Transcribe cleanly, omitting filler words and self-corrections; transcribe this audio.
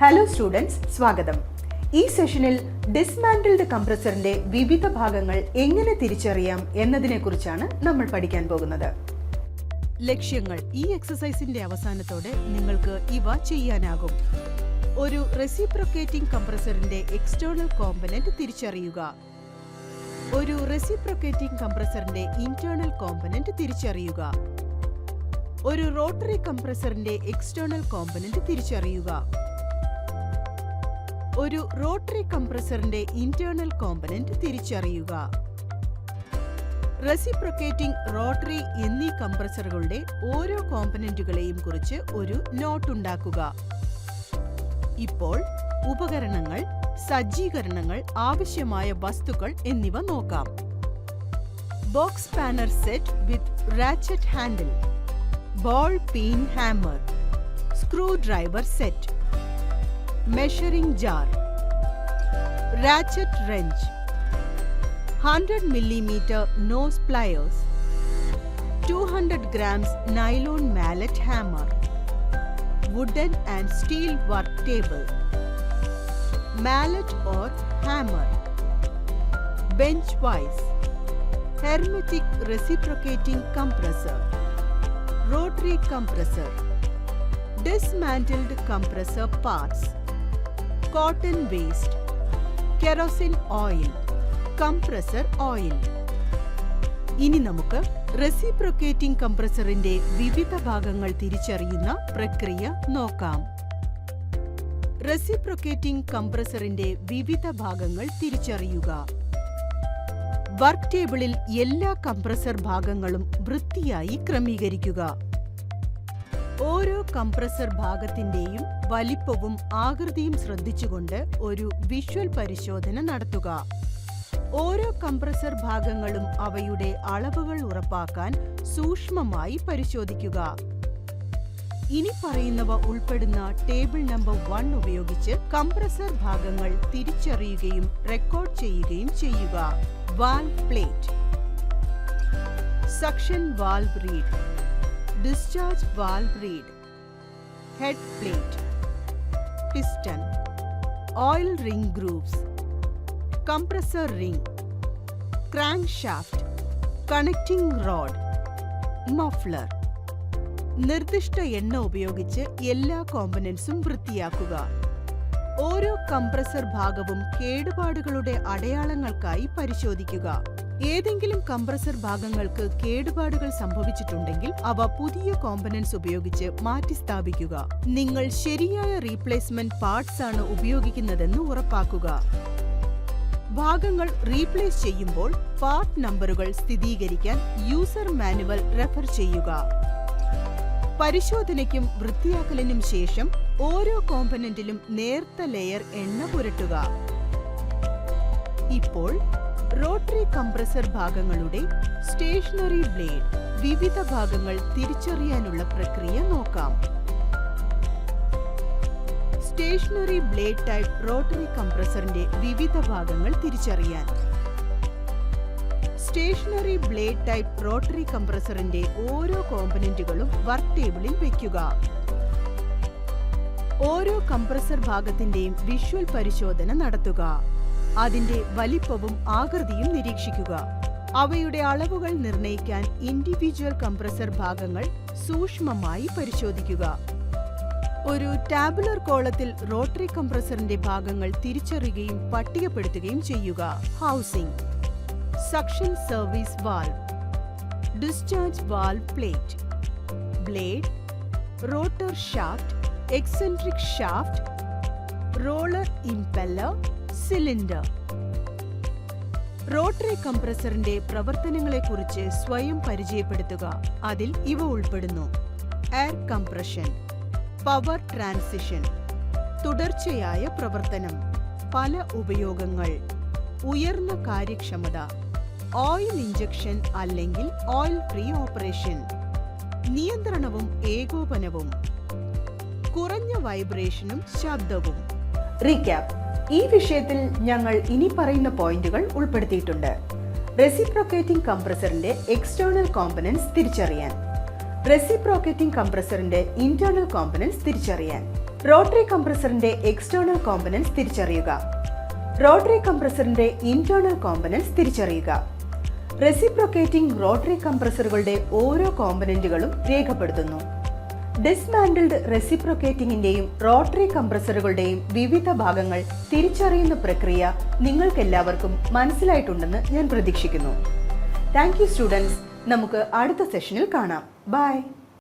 Hello students, സ്വാഗതം. ഈ സെഷനിൽ ഡിസ്മാൻറ്റിൽഡ് കംപ്രസറിന്റെ വിവിധ ഭാഗങ്ങൾ എങ്ങനെ തിരിച്ചറിയാം എന്നതിനെക്കുറിച്ചാണ് നമ്മൾ പഠിക്കാൻ പോകുന്നത്. ലക്ഷ്യങ്ങൾ. ഈ എക്സസൈസിന്റെ അവസാനത്തോടെ നിങ്ങൾക്ക് ഇവ ചെയ്യാനാകും. ഒരു റെസിപ്രോക്കേറ്റിംഗ് കംപ്രസറിന്റെ എക്സ്റ്റേണൽ കോമ്പനന്റ് തിരിച്ചറിയുക. ഒരു റെസിപ്രോക്കേറ്റിംഗ് കംപ്രസറിന്റെ ഇന്റേണൽ കോമ്പനന്റ് തിരിച്ചറിയുക. ഒരു റോട്ടറി കംപ്രസറിന്റെ എക്സ്റ്റേണൽ കോമ്പനന്റ് തിരിച്ചറിയുക. ഒരു റോട്ടറി കംപ്രസറിന്റെ ഇന്റേണൽ കോമ്പനന്റ് തിരിച്ചറിയുക. റെസിപ്രോക്കേറ്റിംഗ്, റോട്ടറി എന്നീ കംപ്രസറുകളുടെ ഓരോ കോമ്പനന്റുകളെയും കുറിച്ച് ഒരു നോട്ട് ഉണ്ടാക്കുക. ഇപ്പോൾ ഉപകരണങ്ങൾ, സജ്ജീകരണങ്ങൾ, ആവശ്യമായ വസ്തുക്കൾ എന്നിവ നോക്കാം. Box spanner set with ratchet handle, ball peen hammer, screw driver set, measuring jar, ratchet wrench, 100 mm nose pliers, 200 grams nylon mallet hammer, wooden and steel work table, mallet or hammer, bench vise, hermetic reciprocating compressor, rotary compressor, dismantled compressor parts, cotton waste, kerosene oil, compressor oil. ഇനി നമുക്ക് reciprocating കംപ്രസറിന്റെ വിവിധ ഭാഗങ്ങൾ തിരിച്ചറിയുന്ന പ്രക്രിയ നോക്കാം. Reciprocating കംപ്രസറിന്റെ വിവിധ ഭാഗങ്ങൾ തിരിച്ചറിയുക. വർക്ക് ടേബിളിൽ എല്ലാ കംപ്രസർ ഭാഗങ്ങളും വൃത്തിയായി ക്രമീകരിക്കുക. ഓരോ കംപ്രസർ ഭാഗത്തിന്റെയും വലിപ്പവും ആകൃതിയും ശ്രദ്ധിച്ചുകൊണ്ട് ഒരു വിഷ്വൽ പരിശോധന നടത്തുക. ഓരോ കംപ്രസർ ഭാഗങ്ങളും അവയുടെ അളവുകൾ ഉറപ്പാക്കാൻ സൂക്ഷ്മമായി പരിശോധിക്കുക. ഇനി പറയുന്നവ ഉൾപ്പെടുന്ന ടേബിൾ നമ്പർ 1 ഉപയോഗിച്ച് കംപ്രസർ ഭാഗങ്ങൾ തിരിച്ചറിയുകയും റെക്കോർഡ് ചെയ്യുകയും ചെയ്യുക. Valve plate, suction valve read, discharge valve reed, head plate, piston, oil ring grooves, compressor ring, crankshaft, connecting rod, muffler. നിർദ്ദിഷ്ട എണ്ണ ഉപയോഗിച്ച് എല്ലാ കോമ്പനന്റ്സും വൃത്തിയാക്കുക. ഓരോ കംപ്രസർ ഭാഗവും കേടുപാടുകളുടെ അടയാളങ്ങൾക്കായി പരിശോധിക്കുക. ഏതെങ്കിലും കംപ്രസർ ഭാഗങ്ങൾക്ക് കേടുപാടുകൾ സംഭവിച്ചിട്ടുണ്ടെങ്കിൽ അവ പുതിയ കോമ്പനന്റ്സ് ഉപയോഗിച്ച് മാറ്റിസ്ഥാപിക്കുക. നിങ്ങൾ ശരിയായ റീപ്ലേസ്മെന്റ് പാർട്സ് ആണ് ഉപയോഗിക്കുന്നതെന്ന് ഉറപ്പാക്കുക. ഭാഗങ്ങൾ റീപ്ലേസ് ചെയ്യുമ്പോൾ പാർട്ട് നമ്പറുകൾ സ്ഥിരീകരിക്കാൻ യൂസർ മാനുവൽ റെഫർ ചെയ്യുക. പരിശോധനയ്ക്കും വൃത്തിയാക്കലിനും ശേഷം ഓരോ കോമ്പനന്റിലും നേർത്ത ലെയർ എണ്ണ പുരട്ടുക. ഇപ്പോൾ റോട്ടറി കംപ്രസർ ഭാഗങ്ങളുടെ സ്റ്റേഷനറി ബ്ലേഡ് വിവിധ ഭാഗങ്ങൾ തിരിച്ചറിയാനുള്ള പ്രക്രിയ നോക്കാം. സ്റ്റേഷനറി ബ്ലേഡ് ടൈപ്പ് റോട്ടറി കംപ്രസറിന്റെ വിവിധ ഭാഗങ്ങൾ തിരിച്ചറിയാൻ സ്റ്റേഷനറി ബ്ലേഡ് ടൈപ്പ് റോട്ടറി കംപ്രസറിന്റെ ഓരോ കോമ്പനന്റുകളും വർക്ക് ടേബിളിൽ വയ്ക്കുക. ഓരോ കംപ്രസർ ഭാഗത്തിന്റെയും വിഷ്വൽ പരിശോധന നടത്തുക. അതിന്റെ വലിപ്പവും ആകൃതിയും നിരീക്ഷിക്കുക. അവയുടെ അളവുകൾ നിർണ്ണയിക്കാൻ ഇൻഡിവിജ്വൽ കംപ്രസർ ഭാഗങ്ങൾ സൂക്ഷ്മമായി പരിശോധിക്കുക. ഒരു ടാബുലർ കോളത്തിൽ റോട്ടറി കംപ്രസറിന്റെ ഭാഗങ്ങൾ തിരിച്ചറിയുകയും പട്ടികപ്പെടുത്തുകയും ചെയ്യുക. Housing, suction service valve, discharge valve plate, blade, rotor shaft, eccentric shaft, roller impeller, cylinder. Rotary കംപ്രസറിന്റെ പ്രവർത്തനങ്ങളെക്കുറിച്ച് സ്വയം പരിചയപ്പെടുത്തുക. അതിൽ ഇവ ഉൾപ്പെടുന്നു: എയർ കംപ്രഷൻ, പവർ ട്രാൻസിഷൻ, തുടർച്ചയായ പ്രവർത്തനം, പല ഉപയോഗങ്ങൾ, ഉയർന്ന കാര്യക്ഷമത, ഓയിൽ ഇഞ്ചക്ഷൻ അല്ലെങ്കിൽ ഓയിൽ ഫ്രീ ഓപ്പറേഷൻ, നിയന്ത്രണവും ഏകോപനവും, കുറഞ്ഞ വൈബ്രേഷനും ശബ്ദവും. റീക്യാപ്പ്. ഈ വിഷയത്തിൽ ഞങ്ങൾ ഇനി പറയുന്ന പോയിന്റുകൾ ഉൾപ്പെടുത്തിയിട്ടുണ്ട്. റെസിപ്രോക്കേറ്റിംഗ് കംപ്രസറിന്റെ എക്സ്റ്റേണൽ കോമ്പനന്റ്സ് തിരിച്ചറിയാൻ, റെസിപ്രോക്കേറ്റിംഗ് കംപ്രസറിന്റെ ഇന്റേണൽ കോമ്പനന്റ്സ് തിരിച്ചറിയാൻ, റോട്ടറി കംപ്രസറിന്റെ എക്സ്റ്റേണൽ കോമ്പണൻസ് തിരിച്ചറിയുക. റോട്ടറി കംപ്രസറിന്റെ ഇന്റേണൽ കോമ്പണൻസ് തിരിച്ചറിയുക. റെസിപ്രോക്കേറ്റിംഗ് റോട്ടറി കംപ്രസറുകളുടെ ഓരോ കോമ്പണന്റുകളും രേഖപ്പെടുത്തുന്നു. ഡിസ്മാൻഡിൽഡ് റെസിപ്രോക്കേറ്റിംഗിന്റെയും റോട്ടറി കംപ്രസറുകളുടെയും വിവിധ ഭാഗങ്ങൾ തിരിച്ചറിയുന്ന പ്രക്രിയ നിങ്ങൾക്കെല്ലാവർക്കും മനസ്സിലായിട്ടുണ്ടെന്ന് ഞാൻ പ്രതീക്ഷിക്കുന്നു. Thank you students. നമുക്ക് അടുത്ത സെഷനിൽ കാണാം. ബൈ.